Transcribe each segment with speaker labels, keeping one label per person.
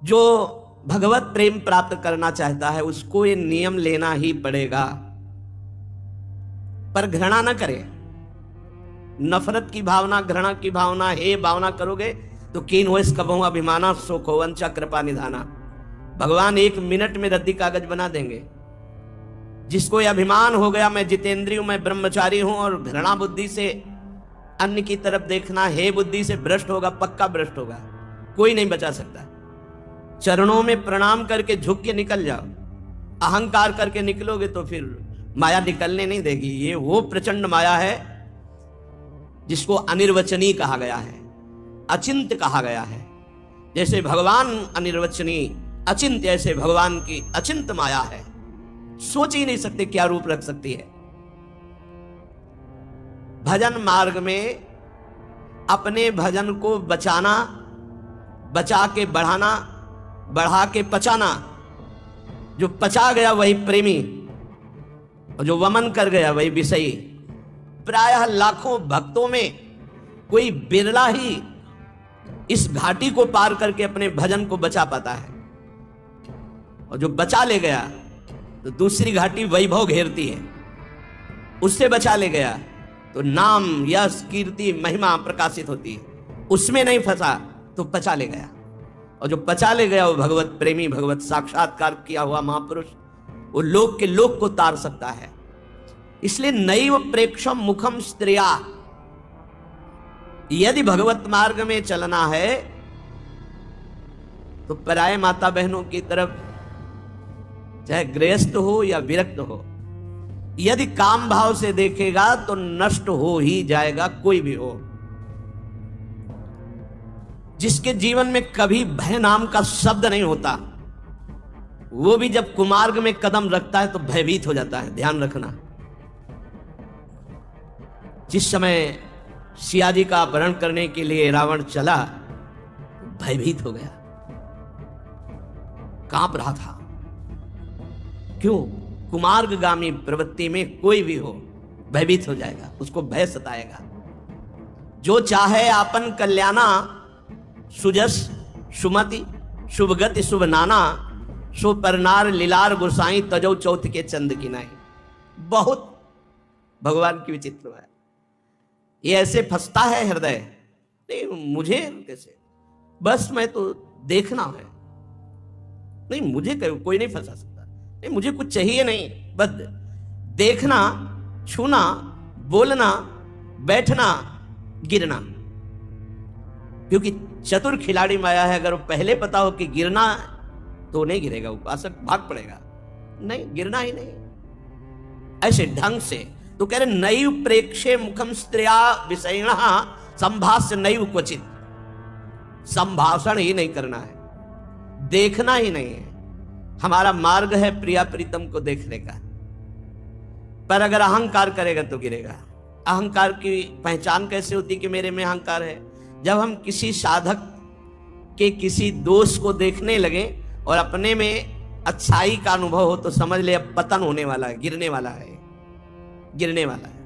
Speaker 1: जो भगवत प्रेम प्राप्त करना चाहता है उसको ये नियम लेना ही पड़ेगा। पर घृणा न करे, नफरत की भावना, घृणा की भावना, हे भावना करोगे तो कीन हो इस कबहू अभिमाना सो खोवंचा कृपा निधाना। भगवान 1 मिनट में रद्दी कागज बना देंगे। जिसको यह अभिमान हो गया मैं जितेंद्रिय हूं, मैं ब्रह्मचारी हूं, और घृणा बुद्धि से अन्य की तरफ देखना, हे बुद्धि से भ्रष्ट होगा, पक्का भ्रष्ट होगा, कोई नहीं बचा सकता। चरणों में प्रणाम करके झुक के निकल जाओ। अहंकार करके निकलोगे तो फिर माया निकलने नहीं देगी। ये वो प्रचंड माया है जिसको अनिर्वचनीय कहा गया है, अचिंत्य कहा गया है। जैसे भगवान अनिर्वचनीय अचिंत्य, ऐसे भगवान की अचिंत्य माया है, सोच ही नहीं सकते क्या रूप रख सकती है। भजन मार्ग में अपने भजन को बचाना, बचा के बढ़ाना, बढ़ा के पचाना। जो पचा गया वही प्रेमी, और जो वमन कर गया वही विषयी। प्रायः लाखों भक्तों में कोई बिरला ही इस घाटी को पार करके अपने भजन को बचा पाता है, और जो बचा ले गया तो दूसरी घाटी वैभव घेरती है। उससे बचा ले गया तो नाम, यश, कीर्ति, महिमा प्रकाशित होती है। उसमें नहीं फंसा तो पचा ले गया, और जो पचा ले गया वो भगवत प्रेमी, भगवत साक्षात्कार किया हुआ महापुरुष, वो लोक के लोक को तार सकता है। इसलिए नैव प्रेक्षम मुखम स्त्रिया, यदि भगवत मार्ग में चलना है तो पराये माता बहनों की तरफ, चाहे गृहस्थ हो या विरक्त हो, यदि काम भाव से देखेगा तो नष्ट हो ही जाएगा, कोई भी हो। जिसके जीवन में कभी भय नाम का शब्द नहीं होता, वो भी जब कुमार्ग में कदम रखता है तो भयभीत हो जाता है। ध्यान रखना, जिस समय सियाजी का अपहरण करने के लिए रावण चला, भयभीत हो गया, कांप रहा था। क्यों? कुमार्गगामी प्रवृत्ति में कोई भी हो भयभीत हो जाएगा, उसको भय सताएगा। जो चाहे आपन कल्याणा, सुजस सुमति शुभगति शुभ नाना, सो परनार लीलार गुसाई तजो चौथ के चंद की नाई। बहुत भगवान की विचित्र है। ये ऐसे फंसता है हृदय, नहीं मुझे कैसे, बस मैं तो देखना है, नहीं मुझे कोई नहीं फंसा सकता, नहीं मुझे कुछ चाहिए नहीं, बस देखना, छूना, बोलना, बैठना, गिरना। क्योंकि चतुर खिलाड़ी माया है, अगर वो पहले पता हो कि गिरना तो नहीं गिरेगा, उपासक भाग पड़ेगा, नहीं गिरना ही नहीं। ऐसे ढंग से तो कह रहे नैव प्रेक्षे मुखम स्त्रिया विषयिण संभाष्य नैव क्वचित। संभाषण ही नहीं करना है, देखना ही नहीं है। हमारा मार्ग है प्रिया प्रीतम को देखने का, पर अगर अहंकार करेगा तो गिरेगा। अहंकार की पहचान कैसे होती कि मेरे में अहंकार है? जब हम किसी साधक के किसी दोष को देखने लगे और अपने में अच्छाई का अनुभव हो तो समझ ले अब पतन होने वाला है, गिरने वाला है, गिरने वाला है।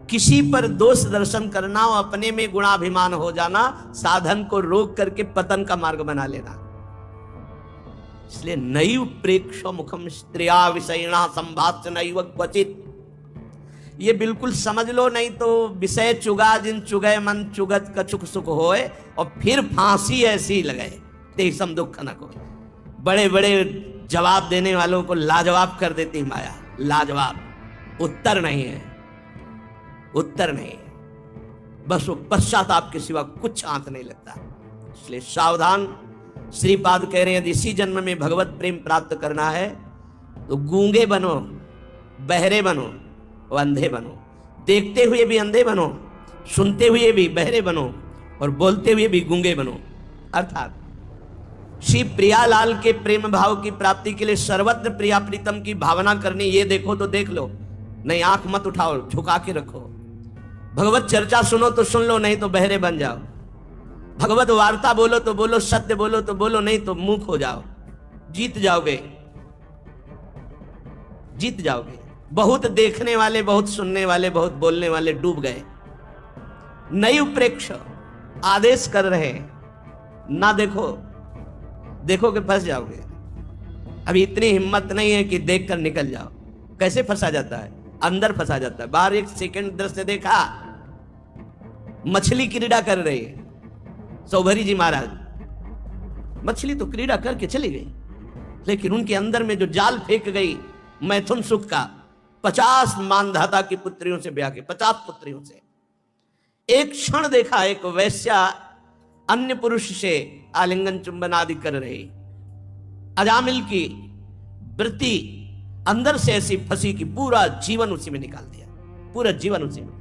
Speaker 1: किसी पर दोष दर्शन करना और अपने में गुणाभिमान हो जाना, साधन को रोक करके पतन का मार्ग बना लेना। इसलिए नैव प्रेक्षो मुखम स्त्रिया विषयिणा संभाष्य नैव क्वचित। ये बिल्कुल समझ लो, नहीं तो विषय चुगा जिन चुगय मन चुगत कछुक सुख होए, और फिर फांसी ऐसी लगाए तेसम दुख न को। बड़े बड़े जवाब देने वालों को लाजवाब कर देती माया, लाजवाब। उत्तर नहीं है, उत्तर नहीं है, बस वो पश्चाताप के सिवा कुछ आंत नहीं लगता। इसलिए सावधान। श्रीपाद कह रहे हैं यदि इसी जन्म में भगवत प्रेम प्राप्त करना है तो गूंगे बनो, बहरे बनो, अंधे बनो, देखते हुए भी अंधे बनो, सुनते हुए भी बहरे बनो, और बोलते हुए भी गूंगे बनो। अर्थात श्री प्रियालाल के प्रेम भाव की प्राप्ति के लिए सर्वत्र प्रिया प्रीतम की भावना करनी। ये देखो तो देख लो, नहीं आंख मत उठाओ, झुका के रखो। भगवत चर्चा सुनो तो सुन लो, नहीं तो बहरे बन जाओ। भगवत वार्ता बोलो तो बोलो, सत्य बोलो तो बोलो, नहीं तो मूक हो जाओ। जीत जाओगे, जीत जाओगे। बहुत देखने वाले, बहुत सुनने वाले, बहुत बोलने वाले डूब गए। नैव प्रेक्ष आदेश कर रहे, ना देखो, देखोगे फंस जाओगे। अभी इतनी हिम्मत नहीं है कि देखकर निकल जाओ। कैसे फंसा जाता है? अंदर फंसा जाता है। बाहर एक सेकंड दृश्य देखा, मछली क्रीड़ा कर रही है। सौभरी जी महाराज, मछली तो क्रीड़ा करके चली गई, लेकिन उनके अंदर में जो जाल फेंक गई मैथुन सुख का, 50 मानधाता की पुत्रियों से ब्याह के, 50 पुत्रियों से एक क्षण देखा एक वैश्या अन्य पुरुष से आलिंगन चुंबन आदि कर रही। अजामिल की वृत्ति अंदर से ऐसी फंसी कि पूरा जीवन उसी में निकाल दिया, पूरा जीवन उसी में।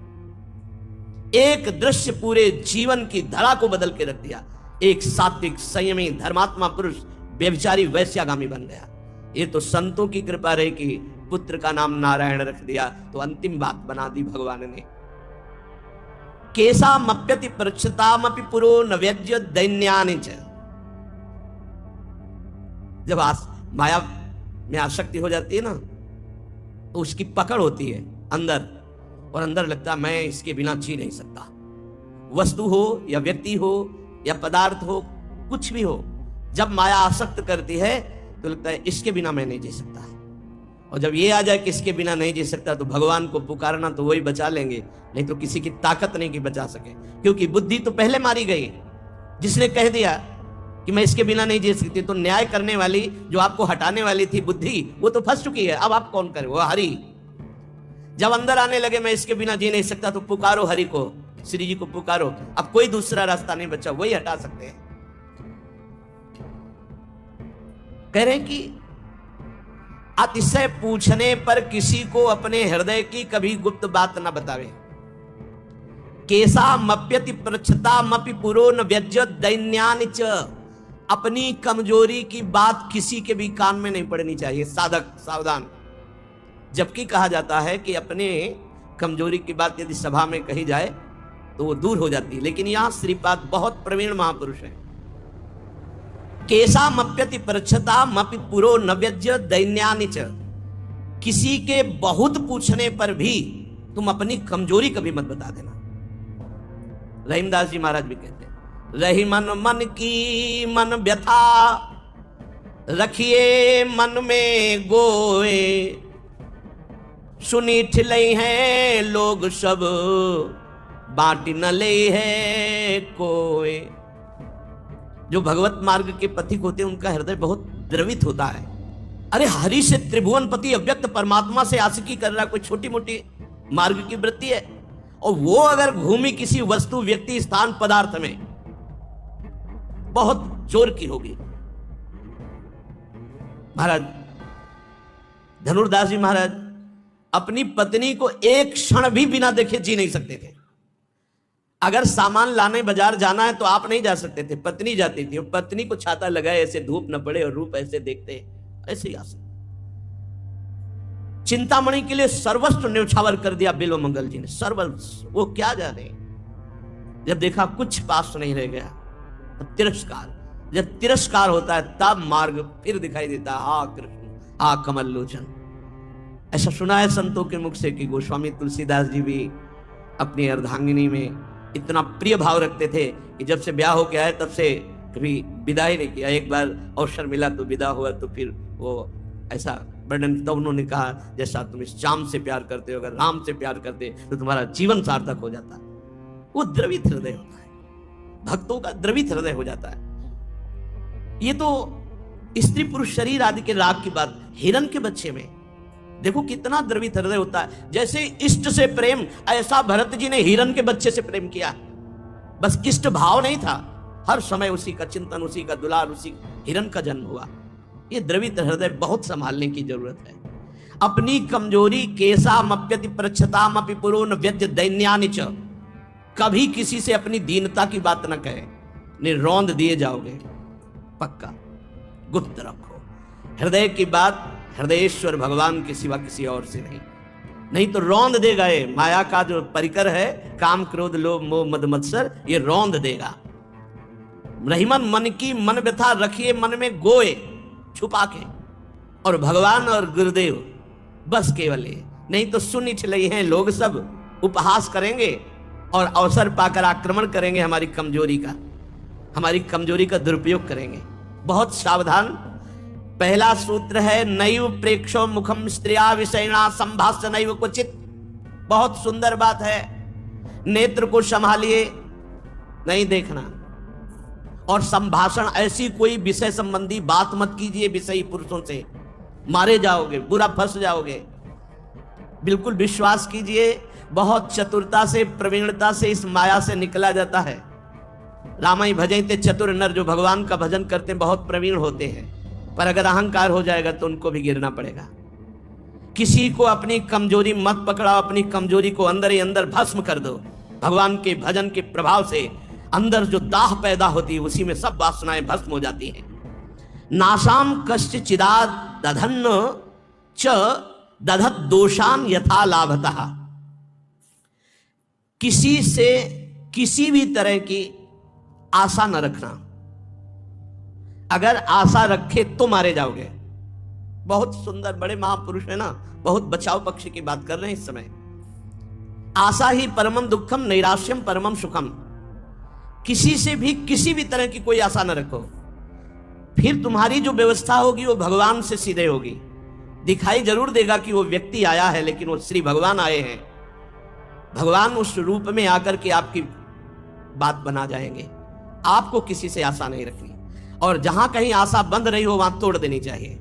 Speaker 1: एक दृश्य पूरे जीवन की धरा को बदल के रख दिया। एक सात्विक संयमी धर्मात्मा पुरुष व्यभिचारी वैश्यागामी बन गया। ये तो संतों की कृपा रही कि पुत्र का नाम नारायण रख दिया, तो अंतिम बात बना दी भगवान ने। केसा मप्यति प्रक्षतामपि पुरो नव्यज्य दैन्यानि च। जब माया में आसक्ति हो जाती है ना, तो उसकी पकड़ होती है अंदर, और अंदर लगता है मैं इसके बिना जी नहीं सकता। वस्तु हो या व्यक्ति हो या पदार्थ हो, कुछ भी हो, जब माया आसक्त करती है तो लगता है इसके बिना मैं नहीं जी सकता। और जब ये आ जाए कि इसके बिना नहीं जी सकता, तो भगवान को पुकारना तो वही बचा लेंगे, नहीं तो किसी की ताकत नहीं कि बचा सके। क्योंकि बुद्धि तो पहले मारी गई। जिसने कह दिया कि मैं इसके बिना नहीं जी सकती, तो न्याय करने वाली जो आपको हटाने वाली थी बुद्धि, वो तो फंस चुकी है। अब आप कौन करे? वो हरि। जब अंदर आने लगे मैं इसके बिना जी नहीं सकता, तो पुकारो हरि को, श्री जी को पुकारो। अब कोई दूसरा रास्ता नहीं बचा, वही हटा सकते हैं। कह रहे हैं कि अतिशय पूछने पर किसी को अपने हृदय की कभी गुप्त बात न बतावे। केसा मप्यति प्रच्छता मपि पुरो न व्यज्य दैन्यानि च। अपनी कमजोरी की बात किसी के भी कान में नहीं पड़नी चाहिए। साधक सावधान। जबकि कहा जाता है कि अपने कमजोरी की बात यदि सभा में कही जाए तो वो दूर हो जाती है, लेकिन यहां श्रीपाद बहुत प्रवीण महापुरुष है। केसा मप्यति प्रच्छता मपि पुरो न व्यज्य दैन्यानि च। किसी के बहुत पूछने पर भी तुम अपनी कमजोरी कभी मत बता देना। रहीमदास जी महाराज भी कहते हैं, रही मन मन की मन व्यथा, रखिए मन में गोए, सुनी ठिलई हैं लोग सब, बाटी न ले है कोई। जो भगवत मार्ग के पथिक होते हैं उनका हृदय बहुत द्रवित होता है। अरे हरि से त्रिभुवनपति अव्यक्त परमात्मा से आशिकी कर रहा, कोई छोटी मोटी मार्ग की वृत्ति है? और वो अगर घूमी किसी वस्तु व्यक्ति स्थान पदार्थ में, बहुत जोर की होगी। महाराज धनुर्दास जी महाराज अपनी पत्नी को एक क्षण भी बिना देखे जी नहीं सकते थे। अगर सामान लाने बाजार जाना है तो आप नहीं जा सकते थे, पत्नी जाती थी। और पत्नी को छाता लगाए ऐसे धूप न पड़े और रूप ऐसे देखते, ऐसे ही आ सकते। चिंतामणि के लिए सर्वस्व न्यौछावर कर दिया बिल्व मंगल जी ने, सर्वस्व। वो क्या जाने, जब देखा कुछ पास नहीं रह गया, तिरस्कार। जब तिरस्कार होता है तब मार्ग फिर दिखाई देता है। हा कृष्ण, हा कमल लोचन। ऐसा सुना है संतों के मुख से कि गोस्वामी तुलसीदास जी भी अपनी अर्धांगिनी में इतना प्रिय भाव रखते थे कि जब से ब्याह हो के आए तब से कभी विदा ही नहीं किया। एक बार अवसर मिला तो विदा हुआ, तो फिर वो ऐसा वर्णन, तो उन्होंने कहा जैसा तुम इस श्याम से प्यार करते हो, अगर राम से प्यार करते तो तुम्हारा जीवन सार्थक हो जाता। वो द्रवित हृदय होता है, भक्तों का द्रवित हृदय हो जाता है। ये तो स्त्री पुरुष शरीर आदि के राग की बात। हिरण के बच्चे में देखो कितना द्रवित हृदय होता है। जैसे इष्ट से प्रेम, ऐसा भरत जी ने हिरण के बच्चे से प्रेम किया। बस इष्ट भाव नहीं था, हर समय उसी का चिंतन, उसी का दुलार, उसी हिरण का जन्म हुआ। ये द्रवित हृदय बहुत संभालने की जरूरत है। अपनी कमजोरी केसा मप्यति प्रच्छतामपि पुरो न व्यज्य दैन्यानि च। कभी किसी से अपनी दीनता की बात न कहे, निर्रौंद दिए जाओगे पक्का। गुप्त रखो हृदय की बात, हृदयेश्वर भगवान के सिवा किसी और से नहीं तो रौंद देगा। ये माया का जो परिकर है, काम क्रोध लोभ मोह मद मत्सर, ये रौंद देगा। रहीमन मन की मन व्यथा, रखिए मन में गोए छुपा के। और भगवान और गुरुदेव बस केवल ये, नहीं तो सुनी ठिलई हैं लोग सब, उपहास करेंगे और अवसर पाकर आक्रमण करेंगे हमारी कमजोरी का दुरुपयोग करेंगे। बहुत सावधान। पहला सूत्र है नैव प्रेक्षो मुखम स्त्रिया विषयणा संभाष्य नैव क्वचित। बहुत सुंदर बात है, नेत्र को संभालिए, नहीं देखना। और संभाषण, ऐसी कोई विषय संबंधी बात मत कीजिए विषयी पुरुषों से, मारे जाओगे, बुरा फंस जाओगे। बिल्कुल विश्वास कीजिए, बहुत चतुरता से, प्रवीणता से इस माया से निकला जाता है। रामाई भजते चतुर नर, जो भगवान का भजन करते हैं बहुत प्रवीण होते हैं, पर अगर अहंकार हो जाएगा तो उनको भी गिरना पड़ेगा। किसी को अपनी कमजोरी मत पकड़ाओ, अपनी कमजोरी को अंदर ही अंदर भस्म कर दो। भगवान के भजन के प्रभाव से अंदर जो दाह पैदा होती है उसी में सब वासनाएं भस्म हो जाती हैं। नाशाम कश्च चिदाद दधन्न च दधत दोषान यथा लाभतः। किसी से किसी भी तरह की आशा न रखना। अगर आशा रखे तो मारे जाओगे। बहुत सुंदर, बड़े महापुरुष है ना, बहुत बचाव पक्ष की बात कर रहे हैं इस समय। आशा ही परमम दुखम नैराश्यम परमम सुखम। किसी से भी किसी भी तरह की कोई आशा न रखो, फिर तुम्हारी जो व्यवस्था होगी वो भगवान से सीधे होगी। दिखाई जरूर देगा कि वो व्यक्ति आया है, लेकिन वो श्री भगवान आए हैं। भगवान उस रूप में आकर के आपकी बात बना जाएंगे। आपको किसी से आशा नहीं रखनी, और जहां कहीं आशा बंध रही हो वहां तोड़ देनी चाहिए।